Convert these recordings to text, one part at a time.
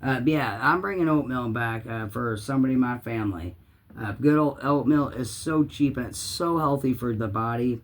Yeah, I'm bringing oatmeal back for somebody in my family. Good old oatmeal is so cheap and it's so healthy for the body.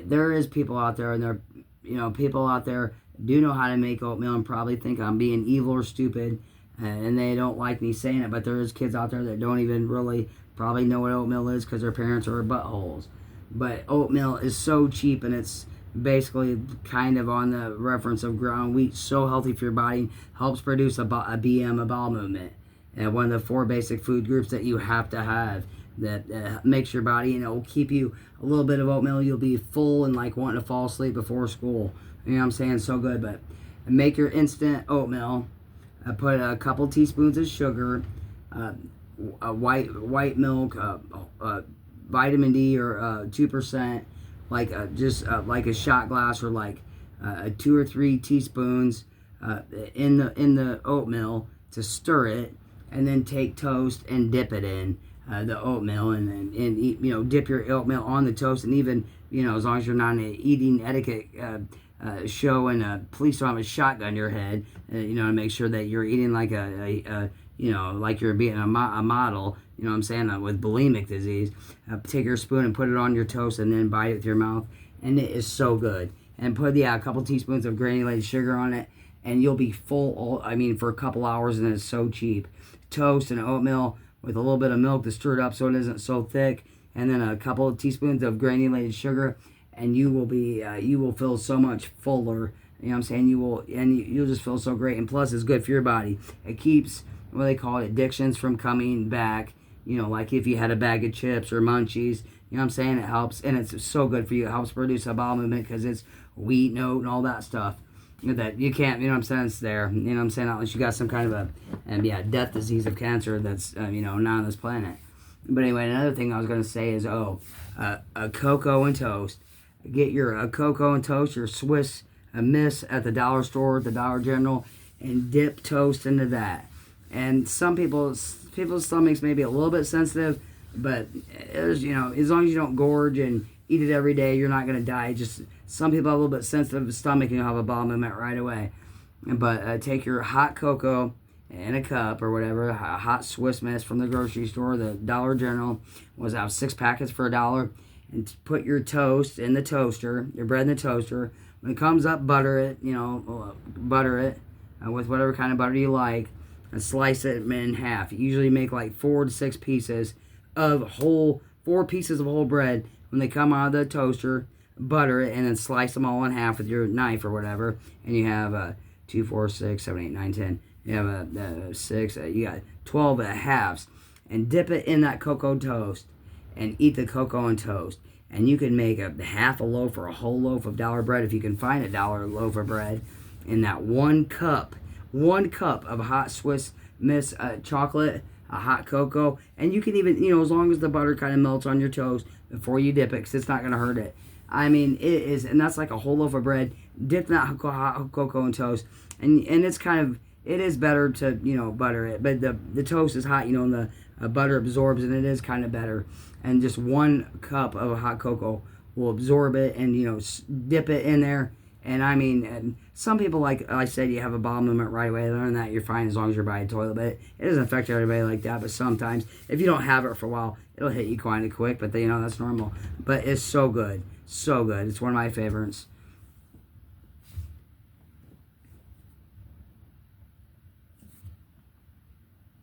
There is people out there, and people out there do know how to make oatmeal and probably think I'm being evil or stupid, and they don't like me saying it. But there is kids out there that don't even really probably know what oatmeal is because their parents are buttholes. But oatmeal is so cheap, and it's basically kind of on the reference of ground wheat. So healthy for your body, helps produce a BM, a bowel movement, and one of the four basic food groups that you have to have that makes your body, and it will keep you a little bit of oatmeal. You'll be full and like wanting to fall asleep before school. You know what I'm saying? So good. But make your instant oatmeal. Put a couple teaspoons of sugar, a white milk, vitamin D or 2%, like a shot glass, or like 2 or 3 teaspoons in the oatmeal to stir it, and then take toast and dip it in the oatmeal, and eat, dip your oatmeal on the toast, and even as long as you're not in an eating etiquette show and police don't have a shotgun to your head, to make sure that you're eating like like you're being a model, what I'm saying, with bulimic disease. Take your spoon and put it on your toast, and then bite it with your mouth, and it is so good. And put a couple teaspoons of granulated sugar on it, and you'll be full. For a couple hours, and it's so cheap. Toast and oatmeal with a little bit of milk to stir it up so it isn't so thick, and then a couple of teaspoons of granulated sugar, and you will feel so much fuller. What I'm saying? You'll just feel so great, and plus it's good for your body. It keeps what they call addictions from coming back. Like if you had a bag of chips or munchies, what I'm saying? It helps, and it's so good for you. It helps produce a bowel movement because it's wheat and oat and all that stuff that you can't, what I'm saying, it's there. What I'm saying? Unless you got some kind of death disease of cancer that's, not on this planet. But anyway, another thing I was going to say is, a cocoa and toast. Get your cocoa and toast, your Swiss Miss at the dollar store, the Dollar General, and dip toast into that. And some people's stomachs may be a little bit sensitive, but as long as you don't gorge and eat it every day, you're not going to die. Just some people have a little bit sensitive stomach, and you'll have a bowel movement right away. But take your hot cocoa in a cup or whatever, a hot Swiss Miss from the grocery store, the Dollar General, was out 6 packets for $1, and put your toast in the toaster, your bread in the toaster. When it comes up, butter it, with whatever kind of butter you like, and slice it in half. You usually make like 4 to 6 pieces of 4 pieces of whole bread. When they come out of the toaster, butter it, and then slice them all in half with your knife or whatever, and you have 2, 4, 6, 7, 8, 9, 10. You have 6. You got 12 halves, and dip it in that cocoa toast, and eat the cocoa and toast. And you can make a half a loaf or a whole loaf of dollar bread if you can find a dollar loaf of bread in that 1 cup of hot Swiss Miss chocolate, a hot cocoa, and you can even, as long as the butter kind of melts on your toast before you dip it, because it's not going to hurt it. It is, and that's like a whole loaf of bread dipped in that hot cocoa and toast, and it's kind of, it is better to, butter it, but the toast is hot, and the butter absorbs, and it is kind of better. And just 1 cup of hot cocoa will absorb it, and dip it in there. And some people, like I said, you have a bowel movement right away. Other than that, you're fine as long as you're by a toilet. But it doesn't affect everybody like that. But sometimes, if you don't have it for a while, it'll hit you kind of quick. But that's normal. But it's so good, so good. It's one of my favorites.